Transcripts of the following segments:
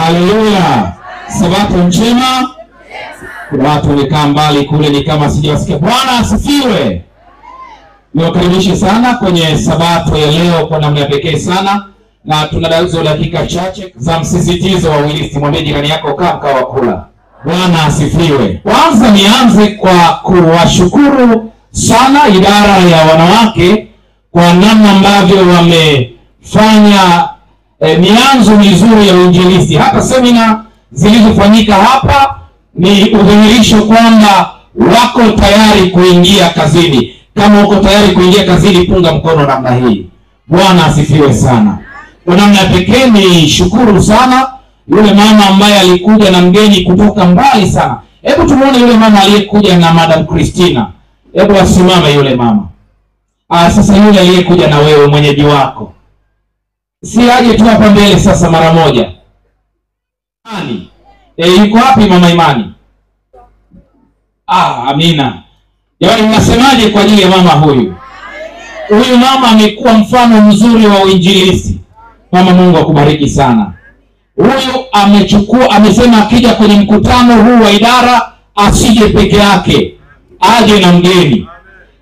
Haleluya. Sabato njema. Watu wamekaa mbali kule ni kama sijawasikia. Bwana asifiwe. Niwakaribishe sana kwenye sabato ya leo kwa namna pekee sana, na tunadauzo dakika chache za msisitizo wa uinjilisti. Mwambie jirani yako kaa mkao wa kula. Bwana asifiwe. Kwanza nianze kwa kuwashukuru sana idara ya wanawake kwa namna ambavyo wamefanya mianzo mizuri ya uinjilisti. Hata semina zilizofanyika hapa ni udhihirisho kwamba wako tayari kuingia kazini. Kama uko tayari kuingia kazini, punga mkono namna hii. Bwana asifiwe sana. Kwa namna pekee ni shukuru sana yule mama ambaye alikuja na mgeni kutoka mbali sana. Hebu tumuone yule mama aliyekuja na Madam Christina. Hebu asimame yule mama. Sasa yule aliyekuja na wewe mwenyeji wako, si aje tu hapa mbele sasa mara moja. Imani. Yuko wapi mama Imani? Amina. Yaani mnasemaje kwa ajili ya mama huyu? Huyu mama amekuwa mfano mzuri wa uinjilisti. Mama, Mungu akubariki sana. Huyu amesema akija kwenye mkutano huu wa idara asije peke yake, aje na mgeni.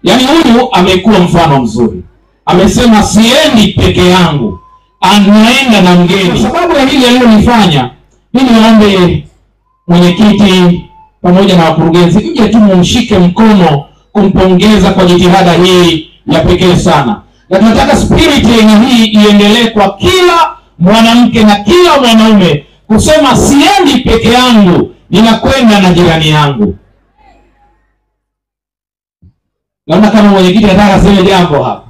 Yaani huyu amekuwa mfano mzuri. Amesema siendi peke yangu, anaenda na mgeni. Kwa sababu ya hili alilofanya, mimi naombe mwenyekiti pamoja na wakurugenzi uje tu mumshike mkono kumpongeza kwa jitihada hii ya pekee sana. Na tunataka spirit yenye hii iendelee kwa kila mwanamke na kila mwanaume kusema siendi peke yangu, ninakwenda na jirani yangu. Naona kama mwenyekiti anataka aseme jambo hapa.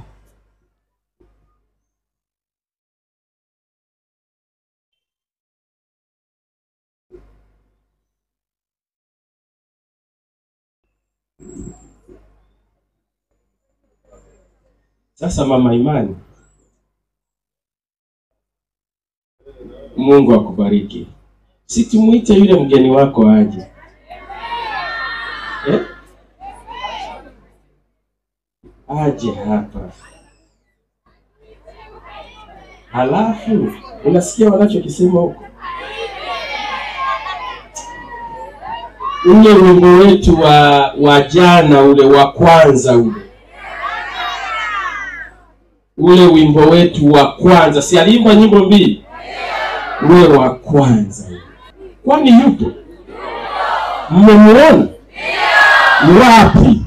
Sasa mama Imani, Mungu akubariki. Si tumuite yule mgeni wako aje. Aje hapa. Halafu unasikia wanachokisema huko? Ule wimbo wetu wa jana, ule wa kwanza, ule wimbo wetu wa kwanza, si aliimba nyimbo mbili? Ule wa kwanza, kwani yupo? Mmemuona? Wapi?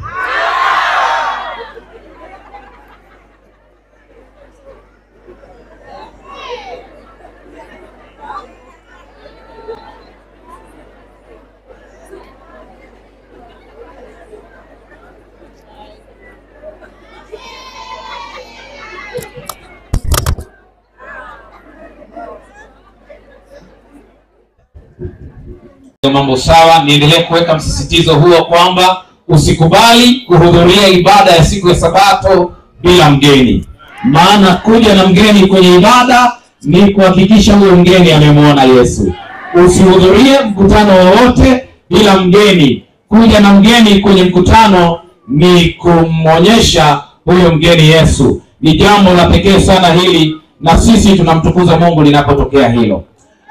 Mambo sawa. Niendelee kuweka msisitizo huo kwamba usikubali kuhudhuria ibada ya siku ya Sabato bila mgeni. Maana kuja na mgeni kwenye ibada ni kuhakikisha huyo mgeni amemuona Yesu. Usihudhurie mkutano wowote bila mgeni. Kuja na mgeni kwenye mkutano ni kumonyesha huyo mgeni Yesu. Ni jambo la pekee sana hili, na sisi tunamtukuza Mungu linapotokea hilo.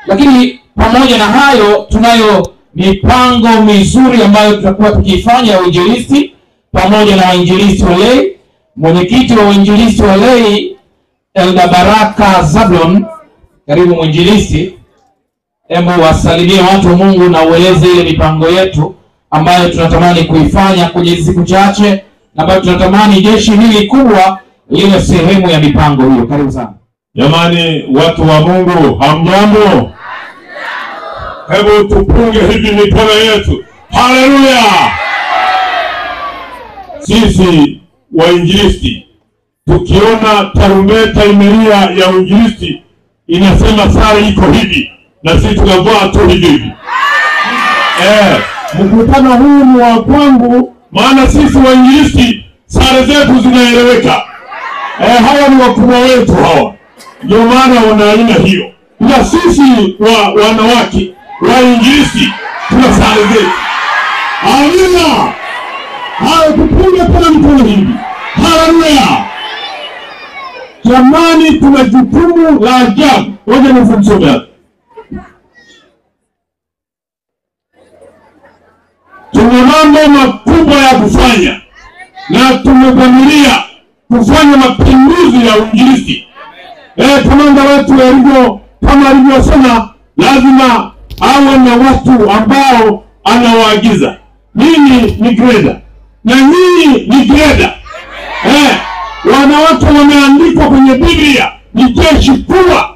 Lakini pamoja na hayo, tunayo mipango mizuri ambayo tutakuwa tukifanya ya uinjilisti pamoja na wainjilisti wa lei. Mwenyekiti wa uinjilisti wa lei Elda Baraka Zablon, karibu mwinjilisti. Hebu wasalimie watu wa Mungu na ueleze ile mipango yetu ambayo tunatamani kuifanya kwenye siku chache, na ambayo tunatamani jeshi hili kubwa liwe sehemu ya mipango hiyo. Karibu sana. Jamani, watu wa Mungu, hamjambo? Hebu tupunge hivi mikono yetu. Haleluya! Sisi wainjilisti tukiona tarumbeta imelia ya uinjilisti inasema sare iko hivi, na sisi tunavaa tu hivi. Mkutano huu ni wa kwangu, maana sisi wainjilisti sare zetu zinaeleweka. Hawa ni wakubwa wetu hawa, ndio maana wana aina hiyo. Na sisi wanawake wainjilisti tuna sare zetu. Amina. Haya, tupunge tena mikono hivi. Haleluya! Jamani, tuna jukumu la ajabu. Ngoja nifundishe. mambo makubwa ya kufanya, na tumedhamiria kufanya mapinduzi ya uinjilisti. Kamanda wetu kama alivyosema, lazima awe na watu ambao anawaagiza. Mimi ni greda na nyinyi ni greda. Wanawake wameandikwa kwenye Biblia, ni jeshi kubwa.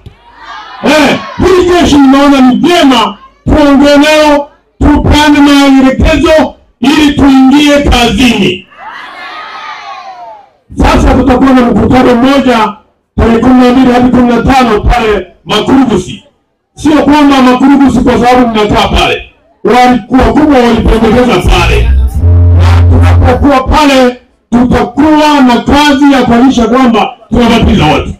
Hili jeshi ninaona ni vyema tuongee nao, tupane maelekezo ili tuingie kazini. Sasa tutakuwa na mkutano mmoja tarehe 12 hadi 15 pale Makurugusi. Sio kwamba Makurugusi kwa sababu mnakaa pale, walikuwa kubwa walipendekeza pale. Tunapokuwa pale tutakuwa na kazi ya kuhakikisha kwamba tunabatiza watu,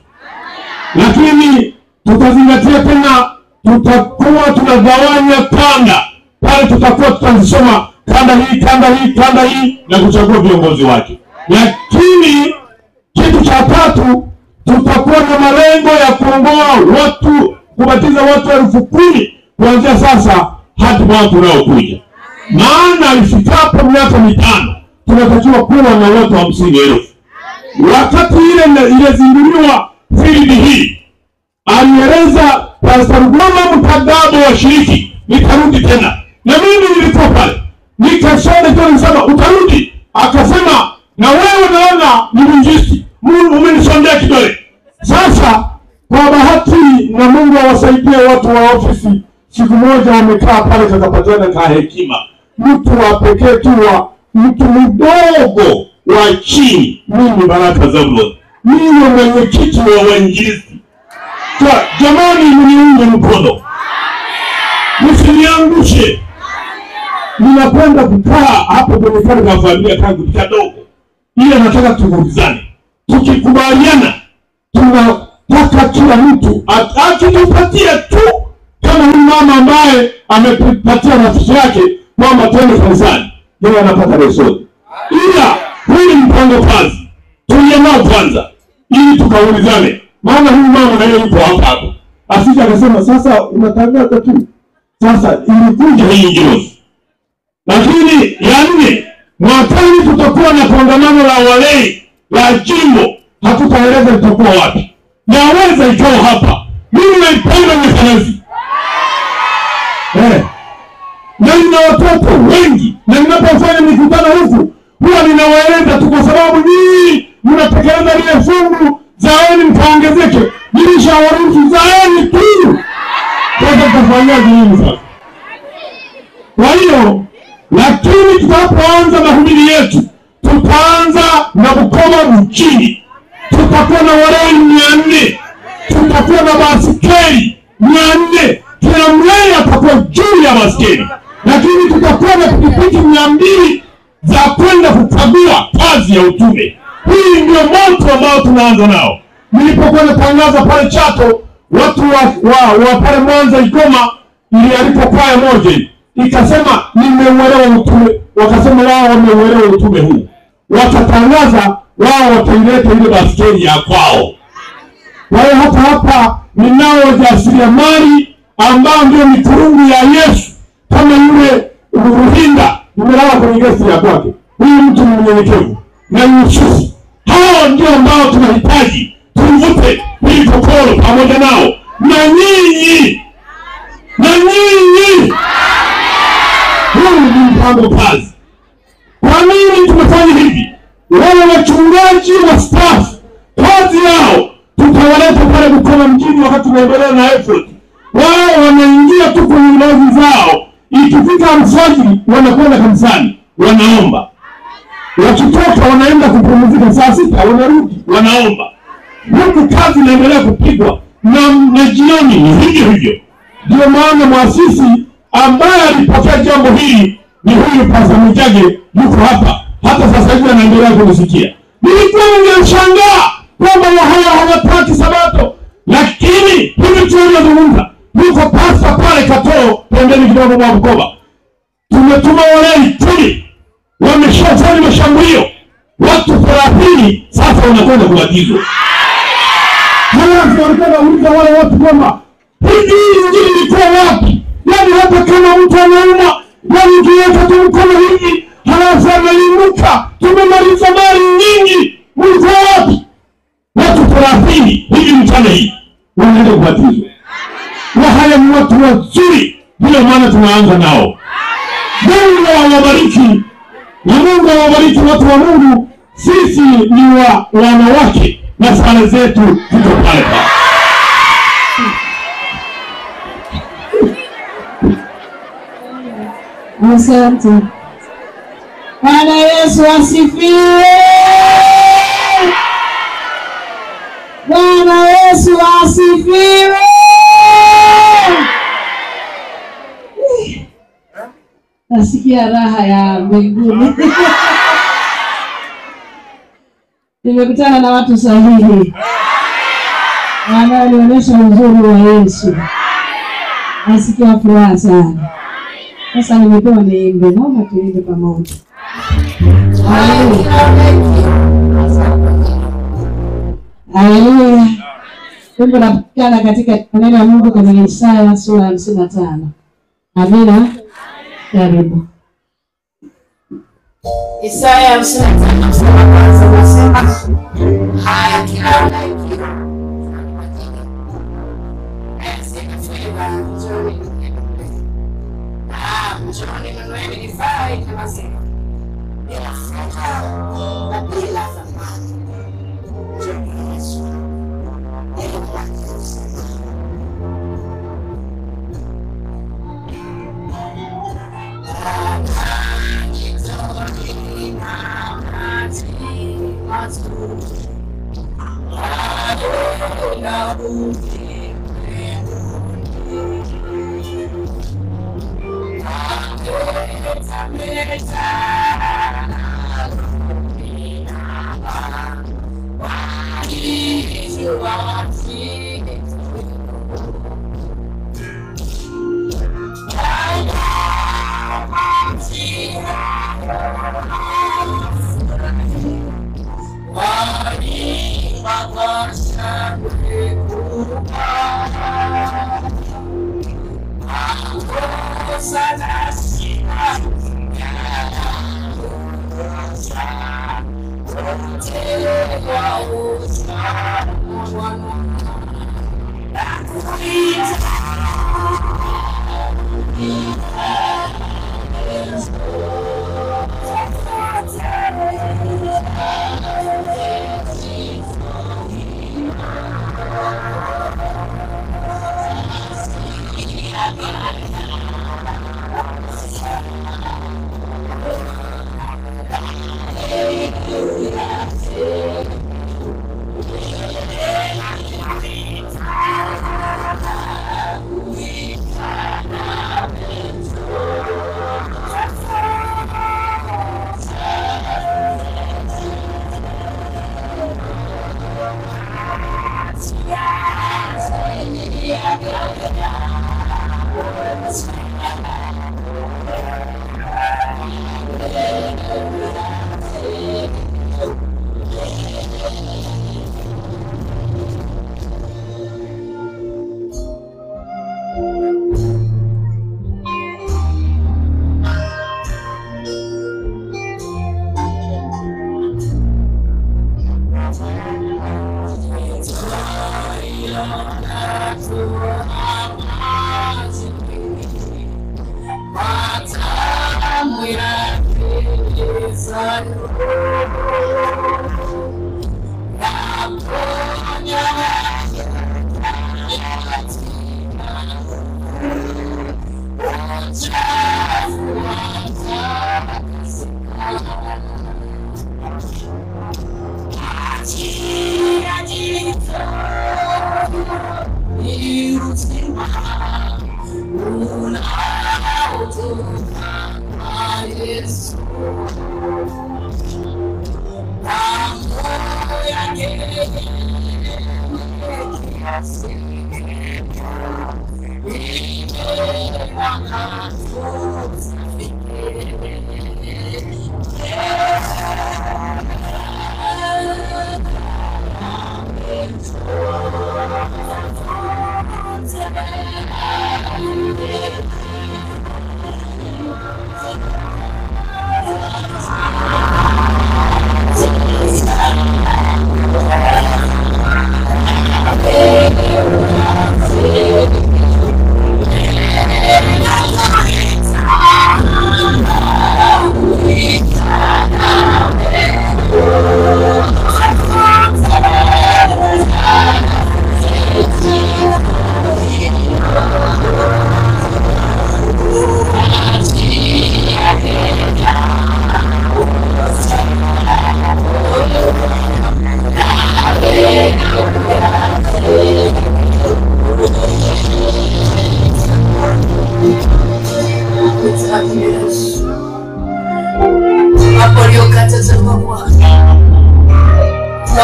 lakini tutazingatia tena, tutakuwa tunagawanya kanda pale. Tutakuwa tutazisoma kanda hii na kuchagua viongozi wake. Lakini kitu cha tatu, tutakuwa na malengo ya kuongoa watu, kubatiza watu 10,000 kuanzia sasa hadi mwaka unaokuja. Maana ifikapo miaka 5 tunatakiwa kuwa na watu 50,000. Wakati ile zinduliwa field hii, alieleza Pastor Rugoma Mtagabo washiriki, nitarudi tena. Na mimi nilikuwa pale, nikasema nisema utarudi. Akasema na wewe naona ni mwinjilisti, Mungu umenisondea kidole. Sasa kwa bahati na Mungu awasaidie watu wa ofisi, siku moja wamekaa pale kakapatana ka hekima, mtu wa pekee tu, mtu mdogo wa chini. Mimi Baraka Zabulon, mimi mwenyekiti wa wainjilisti. Jamani, mniunge mkono, msiniangushe. Ninapenda kukaa hapo kwenye kale na familia tangu kidogo, ile nataka tuulizane, tukikubaliana tunataka kila mtu akitupatia tu, kama huyu mama ambaye amepatia nafsi yake kwamba twende kanisani, yeye anapata lesoni. Ila hili mpango kazi tulie nao kwanza ili tukaulizane, maana huyu mama na yeye yuko hapa, asije akasema sasa unatangaza tu. Sasa ilikuja hii injili. Lakini ya 4, mwakani tutakuwa na kongamano la walei la jimbo. Hatutaeleza litakuwa wapi, naweza ikawa hapa. Mimi naipenda Mwenyezi, na nina watoto wengi, na ninapofanya mikutano huku huwa ninawaeleza tu, kwa sababu nyinyi mnatekeleza lile fungu, zaeni mkaongezeke. Nilishawaruhusu zaeni tu. Sasa tutafanyaje nini sasa? Kwa hiyo, lakini tutapoanza mahubiri yetu, tutaanza na Bukoba mjini. Tutakuwa na walei 400, tutakuwa na basikeli 400. Kila mlei atakuwa juu ya basikeli, lakini tutakuwa na pikipiki 200 za kwenda kukagua kazi ya utume. Hii ndio moto ambao tunaanza nao. Nilipokuwa natangaza pale Chato, watu wa pale Mwanza Igoma, iliandikwa kwaya moja ikasema nimeuelewa utume. Wakasema wao wameuelewa utume huu, watatangaza wao wataileta ile basikeli ya kwao. Kwa hiyo hapa ninao wajasiriamali ambao ndio mikurungu ya Yesu, kama yule Ruhinda nimelala kwenye gesti ya kwake. Huyu mtu mnyenyekevu na Yusufu, hao ndio ambao tunahitaji tuvute hili kokoro pamoja nao na nyinyi. Huu ni mpango kazi. Kwa nini tumefanya hivi? Wale wachungaji wa staff, kazi yao tutawaleta pale Bukoba mjini wakati tunaendelea na effort. Wao wanaingia tu kwenye ngazi zao, ikifika alfajiri wanakwenda kanisani, wanaomba. Wakitoka wanaenda kupumzika saa 6, wanarudi, wanaomba. Huku kazi inaendelea kupigwa na jioni ni hivyo. Ndio maana mwasisi ambaye alipokea jambo hili ni huyu Pastor Mujage, yuko hapa. Hata sasa hivi anaendelea kunisikia. Nilikuwa ninashangaa kwamba wao hawataki Sabato, lakini hivi tunazungumza, yuko pastor pale Katoo pembeni kidogo mwa Bukoba. Tumetuma walei 10, wameshafanya mashambulio, watu 30 sasa wanakwenda kubatizwa. Halafu walikuwa wanauliza wale watu kwamba hivi injili ilikuwa wapi? Yaani hata kama mtu anauma, yaani ukiweka tu mkono hivi halafu ameinuka. Tumemaliza mali nyingi, mlikuwa wapi? Watu 30 hivi mchana hii wanaenda kubatizwa. Na haya ni watu wazuri, ndio maana tunaanza nao. Mungu awabariki, na Mungu awabariki watu wa Mungu. Sisi ni wanawake na sala zetu ziko pale pale. Asante. Bwana Yesu asifiwe. Bwana Yesu asifiwe. Nasikia raha ya mbinguni. Nimekutana na watu sahihi wanaonionyesha uzuri wa Yesu. Nasikia furaha sana. Sasa nimepewa niimbe, naomba tuimbe pamoja. Haleluya. Wimbo unapatikana katika neno la Mungu kwenye Isaya sura 55. Amina. Karibu. Isaya 55 mstari wa kwanza unasema, haya kila unayekiri mjoni mnueni divai na maziwa bila furaha na bila thamani. Njoni Yesu, yeye wake uzima.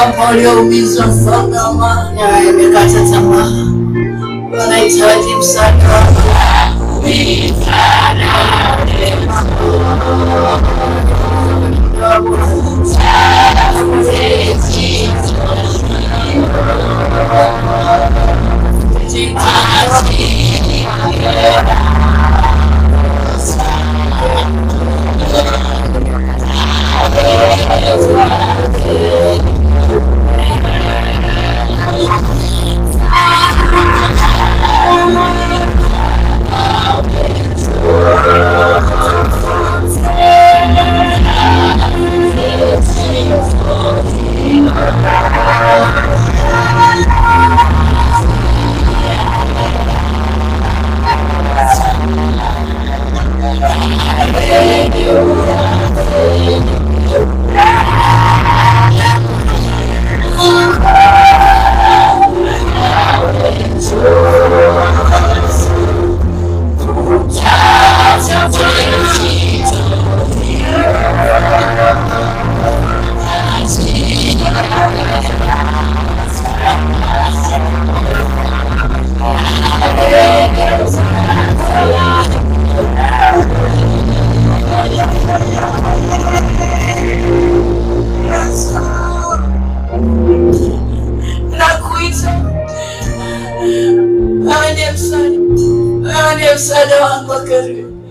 Wapo walioumizwa mfalme wa amani, wamekata tamaa, wanahitaji msaada wako.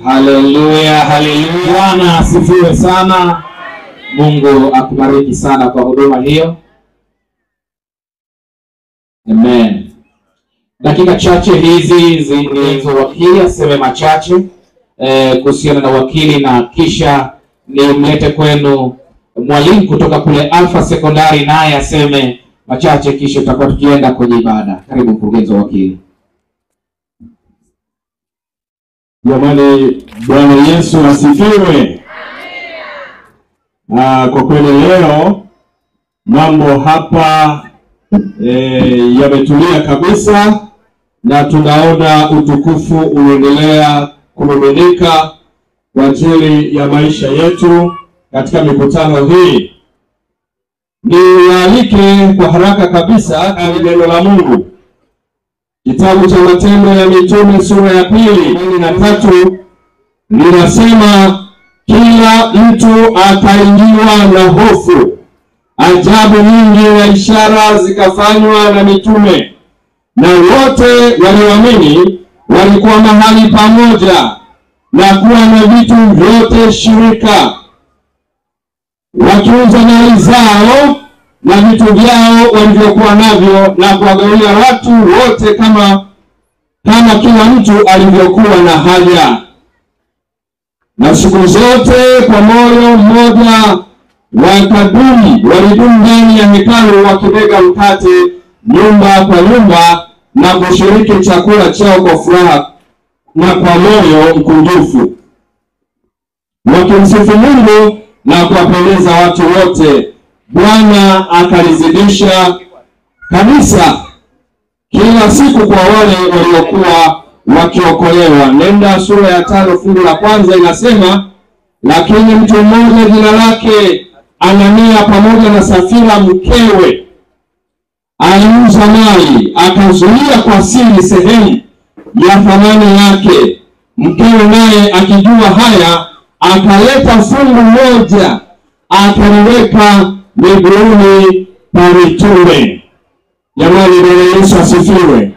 Haleluya, haleluya. Bwana asifiwe sana. Mungu akubariki sana kwa huduma hiyo. Amen. Dakika chache hizi zilizo wakili aseme machache kuhusiana na wakili, na kisha nimlete kwenu mwalimu kutoka kule Alpha Sekondari naye aseme machache, kisha tutakuwa tukienda kwenye ibada. Karibu mkurugenzi wa wakili. Jamani, Bwana Yesu asifiwe. Kwa kweli leo mambo hapa yametulia kabisa, na tunaona utukufu unaendelea kumiminika kwa ajili ya maisha yetu katika mikutano hii. Niwaalike kwa haraka kabisa neno la Mungu. Kitabu cha Matendo ya Mitume sura ya 2:3 linasema, kila mtu akaingiwa na hofu. Ajabu nyingi na ishara zikafanywa na mitume, na wote walioamini walikuwa mahali pamoja na kuwa na vitu vyote shirika, wakiuza mali zao na vitu vyao walivyokuwa navyo, na kuwagawia watu wote kama kila mtu alivyokuwa na haja. Na siku zote kwa moyo mmoja walidumu ndani ya hekalu, wakimega mkate nyumba kwa nyumba, na kushiriki chakula chao kwa furaha na kwa moyo mkunjufu, wakimsifu Mungu na kuwapendeza watu wote. Bwana akalizidisha kanisa kila siku kwa wale waliokuwa wakiokolewa. Nenda sura ya 5 fungu la 1 inasema, lakini mtu mmoja jina lake Anania pamoja na Safira mkewe aliuza mali, akazuia kwa siri sehemu ya thamani yake. Mkewe naye akijua haya, akaleta fungu moja akaliweka miguuni pa mitume. Jamani, Bwana Yesu asifiwe.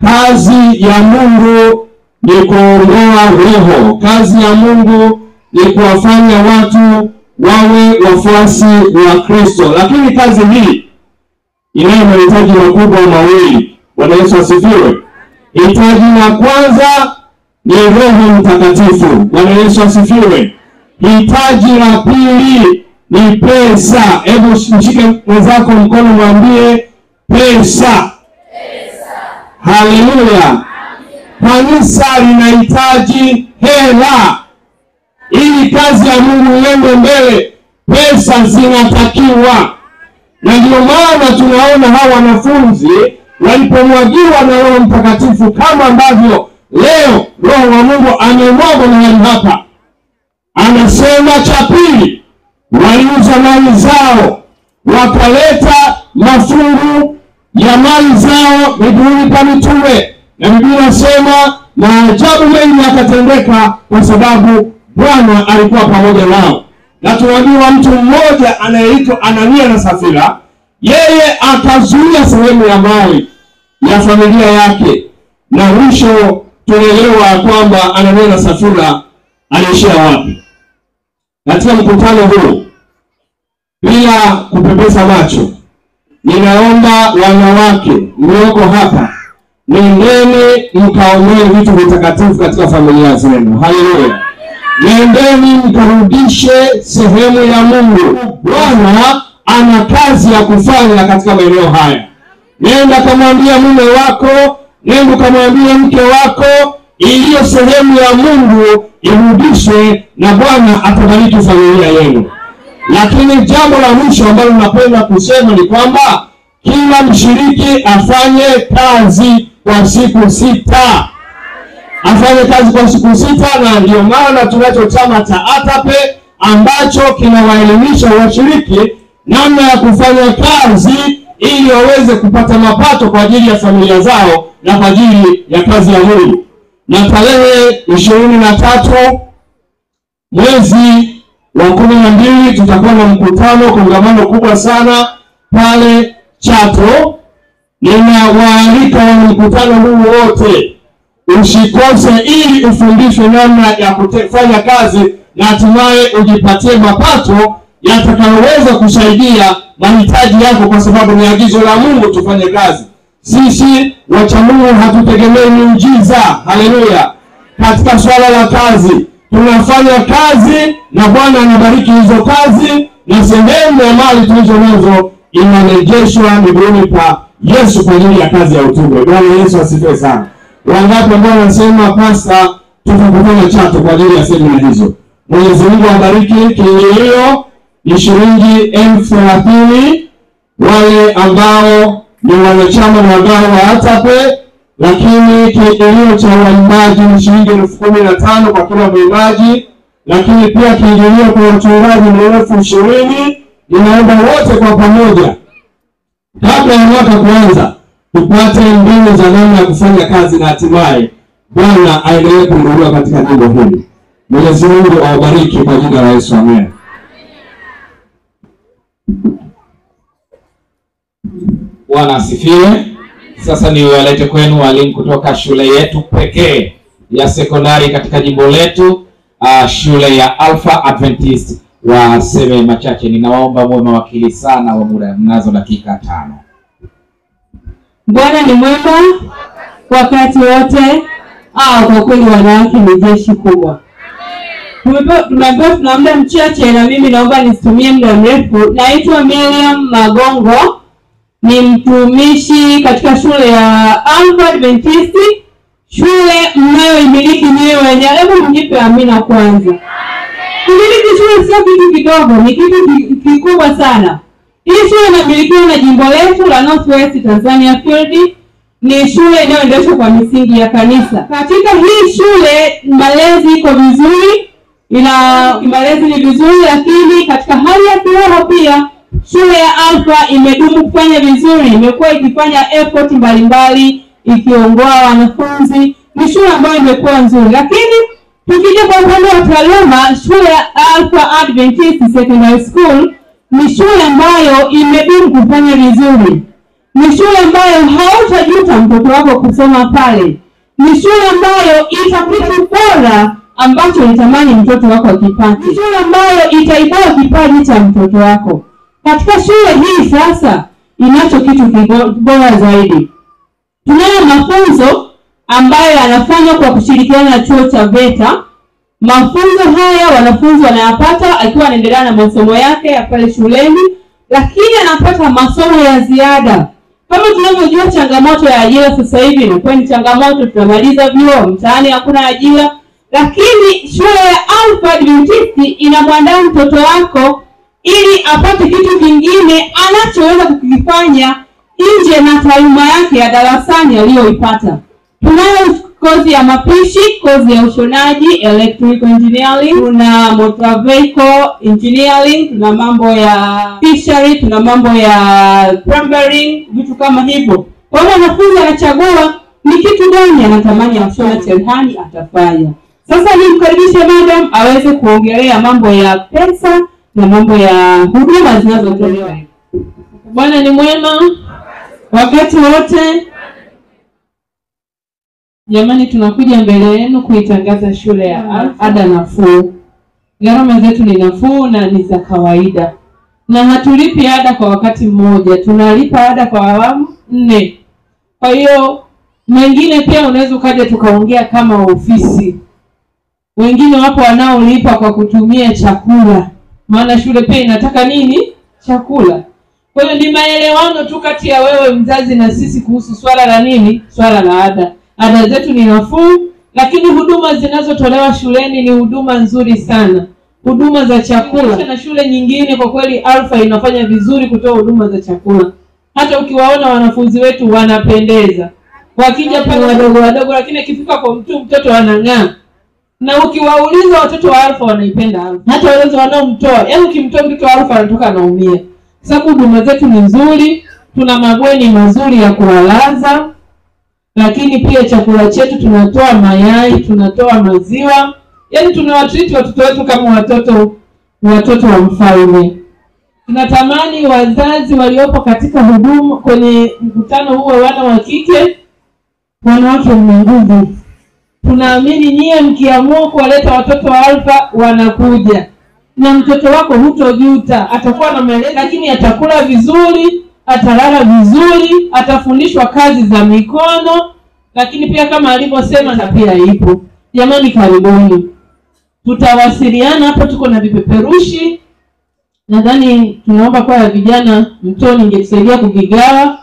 Kazi ya Mungu ni kuongoa roho. Kazi ya Mungu ni kuwafanya watu wawe wafuasi wa Kristo. Lakini kazi hii inayo mahitaji makubwa mawili. Bwana Yesu asifiwe. Hitaji la kwanza ni Roho Mtakatifu. Bwana Yesu asifiwe. Hitaji la pili ni pesa. Hebu mshike mwenzako mkono, mwambie pesa. Haleluya. Kanisa linahitaji hela ili kazi ya Mungu iende mbele. Pesa zinatakiwa, na ndio maana tunaona hawa wanafunzi walipomwagiwa na Roho Mtakatifu, kama ambavyo leo Roho wa Mungu amemwagwa mahali hapa. Anasema cha pili, waliuza mali zao wakaleta mafungu ya mali zao miguuni pa mitume, na Biblia inasema maajabu mengi yakatendeka kwa sababu Bwana alikuwa pamoja nao. Na tunajua mtu mmoja anayeitwa Anania na Safira, yeye akazuia sehemu ya mali ya familia yake, na mwisho tunaelewa kwamba Anania na Safira aliishia wapi. Katika mkutano huu, bila kupepesa macho, ninaomba wanawake mlioko hapa, nendeni mkaombee vitu vitakatifu katika familia zenu. Haleluya. Nendeni mkarudishe sehemu ya Mungu. Bwana ana kazi ya kufanya katika maeneo haya. Nenda kamwambia mume wako, nenda kamwambia mke wako, iliyo sehemu ya Mungu irudishwe, na Bwana atabariki familia yenu. Lakini jambo la mwisho ambalo napenda kusema ni kwamba kila mshiriki afanye kazi kwa siku 6. Afanye kazi kwa siku 6, na ndio maana tunacho chama cha ATAPE ambacho kinawaelimisha washiriki namna ya kufanya kazi ili waweze kupata mapato kwa ajili ya familia zao na kwa ajili ya kazi ya Mungu. Na tarehe 23 mwezi wa 12 tutakuwa na mkutano, kongamano kubwa sana pale Chato. Ninawaalika wa mkutano huu wote usikose, ili ufundishwe namna ya kufanya kazi na hatimaye ujipatie mapato yatakayoweza kusaidia mahitaji yako, kwa sababu ni agizo la Mungu tufanye kazi. Sisi wacha Mungu hatutegemei miujiza. Haleluya. Katika swala la kazi tunafanya kazi na Bwana anabariki hizo kazi, na sehemu ya mali tulizo nazo inarejeshwa miguuni pa Yesu kwa ajili ya kazi ya utume. Bwana Yesu asifiwe sana. Wangapi ambao wanasema pasta tutakutana Chato kwa ajili ya semina hizo? Mwenyezi Mungu awabariki. Kiingilio ni shilingi 30,000 wale ambao ni wanachama na wadau wa ATAPE, lakini kiingilio cha waimbaji ni shilingi 15,000 kwa kila mwimbaji, lakini pia kiingilio kwa wachungaji ni 20,000. Ninaomba wote kwa pamoja, kabla ya mwaka kuanza, tupate mbinu za namna ya kufanya kazi, na hatimaye Bwana aendelee kuongoza katika jambo hili. Mwenyezi Mungu awabariki kwa jina la Yesu. Amen. Bwana asifiwe. Sasa niwalete kwenu walimu kutoka shule yetu pekee ya sekondari katika jimbo letu, shule ya Alpha Adventist. Waseme machache. Ninawaomba muwe mawakili sana wa muda, mnazo dakika 5. Bwana ni mwema wakati wote. Kwa kweli wanawake ni jeshi kubwa. Tumeambiwa tuna muda mchache, na mimi naomba nisitumie muda mrefu. Naitwa Miriam Magongo, ni mtumishi katika shule ya Alpha Adventist, shule mnayoimiliki nyewe wenyewe. Hebu mjipe amina kwanza. Kumiliki shule sio kitu kidogo, ni kitu kikubwa sana. Hii shule inamilikiwa na jimbo letu la Northwest Tanzania Field. Ni shule inayoendeshwa kwa misingi ya kanisa. Katika hii shule malezi iko vizuri, malezi ni vizuri, lakini katika hali ya kiroho pia shule ya Alpha imedumu kufanya vizuri. Imekuwa ikifanya effort mbalimbali ikiongoa wanafunzi. Ni shule ambayo imekuwa nzuri. Lakini tukija kwa upande wa taaluma, shule ya Alpha Adventist Secondary School ni shule ambayo imedumu kufanya vizuri. Ni shule ambayo hautajuta mtoto wako kusoma pale. Ni shule ambayo itakupa bora ambacho unatamani mtoto wako akipate. Ni shule ambayo itaibua kipaji cha mtoto wako. Katika shule hii sasa inacho kitu bora zaidi. Tunayo mafunzo ambayo yanafanywa kwa kushirikiana na chuo cha VETA. Mafunzo haya wanafunzi wanayapata akiwa anaendelea na masomo yake ya pale shuleni, lakini anapata masomo ya ziada. Kama tunavyojua changamoto ya ajira sasa hivi imekuwa ni changamoto, tunamaliza vyuo mtaani hakuna ajira, lakini shule ya Alpha Adventist inamwandaa mtoto wako ili apate kitu kingine anachoweza kukifanya nje na taaluma yake ya darasani aliyoipata. Tunayo kozi ya mapishi, kozi ya ushonaji, electrical engineering, tuna motor vehicle engineering, tuna mambo ya fishery, tuna mambo ya plumbing, vitu kama hivyo. Kwa hiyo wanafunzi anachagua ni kitu gani anatamani ashona cherehani atafanya. Sasa nimkaribishe madam aweze kuongelea mambo ya pesa na mambo ya huduma zinazotolewa. Bwana ni mwema wakati wote. Jamani, tunakuja mbele yenu kuitangaza shule ya ada nafuu. Gharama zetu ni nafuu na ni za kawaida. Na hatulipi ada kwa wakati mmoja. Tunalipa ada kwa awamu 4. Kwa hiyo mengine pia unaweza kaja tukaongea kama ofisi. Wengine wapo wanaolipa kwa kutumia chakula. Maana shule pia inataka nini? Chakula. Kwa hiyo ni maelewano tu kati ya wewe mzazi na sisi kuhusu swala la nini? Swala la ada. Ada zetu ni nafuu, lakini huduma zinazotolewa shuleni ni huduma nzuri sana. Huduma za chakula. Na shule nyingine kwa kweli Alpha inafanya vizuri kutoa huduma za chakula. Hata ukiwaona wanafunzi wetu wanapendeza. Wakija pale wadogo lakini akifika kwa mtoto anang'aa. Na ukiwauliza watoto wa Alpha wanaipenda Alpha. Hata wale wanaomtoa, yaani ukimtoa mtoto wa Alpha anatoka anaumia. Sababu huduma zetu ni nzuri, tuna mabweni mazuri ya kulalaza. Lakini pia chakula chetu tunatoa mayai, tunatoa maziwa. Yaani tunawatreat watoto wetu kama watoto wa mfalme. Tunatamani wazazi waliopo katika huduma kwenye mkutano huo wana wa kike, wanawake wenye nguvu. Tunaamini nyie mkiamua kuwaleta watoto wa Alpha wanakuja. Na mtoto wako hutojuta, atakuwa na malezi lakini atakula vizuri, atalala vizuri, atafundishwa kazi za mikono, lakini pia kama alivyosema na pia ipo. Jamani karibuni. Tutawasiliana hapo, tuko na vipeperushi. Nadhani tunaomba kwa vijana Mtoni ingetusaidia kuvigawa.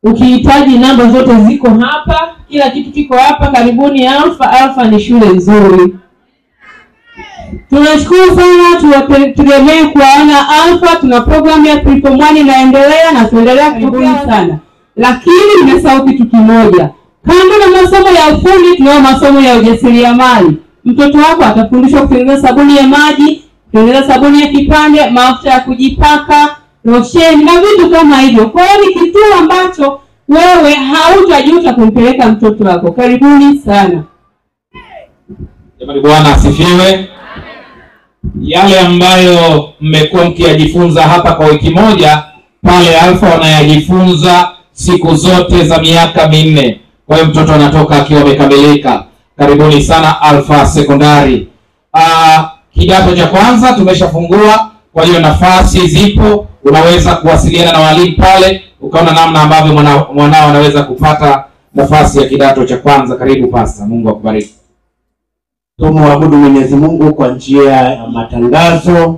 Ukihitaji namba zote ziko hapa, kila kitu kiko hapa. Karibuni Alpha. Alpha ni shule nzuri. Tunashukuru sana, tutegemee kuona Alpha. Tuna program ya Preform 1 inaendelea na tuendelea karibuni sana. Lakini nimesahau kitu kimoja. Kando na masomo ya ufundi, tunao masomo ya ujasiriamali. Mtoto wako atafundishwa kutengeneza sabuni ya maji, kutengeneza sabuni ya kipande, mafuta ya kujipaka, losheni na vitu kama hivyo. Kwa hiyo ni kitu ambacho wewe hautajuta kumpeleka mtoto wako. Karibuni sana. Jamani, Bwana asifiwe. Yale ambayo mmekuwa mkiyajifunza hapa kwa wiki moja, pale Alpha wanayajifunza siku zote za miaka 4. Kwa hiyo mtoto anatoka akiwa amekamilika. Karibuni sana Alpha Sekondari. Kidato cha kwanza tumeshafungua, kwa hiyo nafasi zipo. Unaweza kuwasiliana na walimu pale ukaona namna ambavyo mwanao anaweza kupata nafasi ya kidato cha kwanza. Karibu pasta, Mungu akubariki. Tumwabudu Mwenyezi Mungu kwa njia ya matangazo.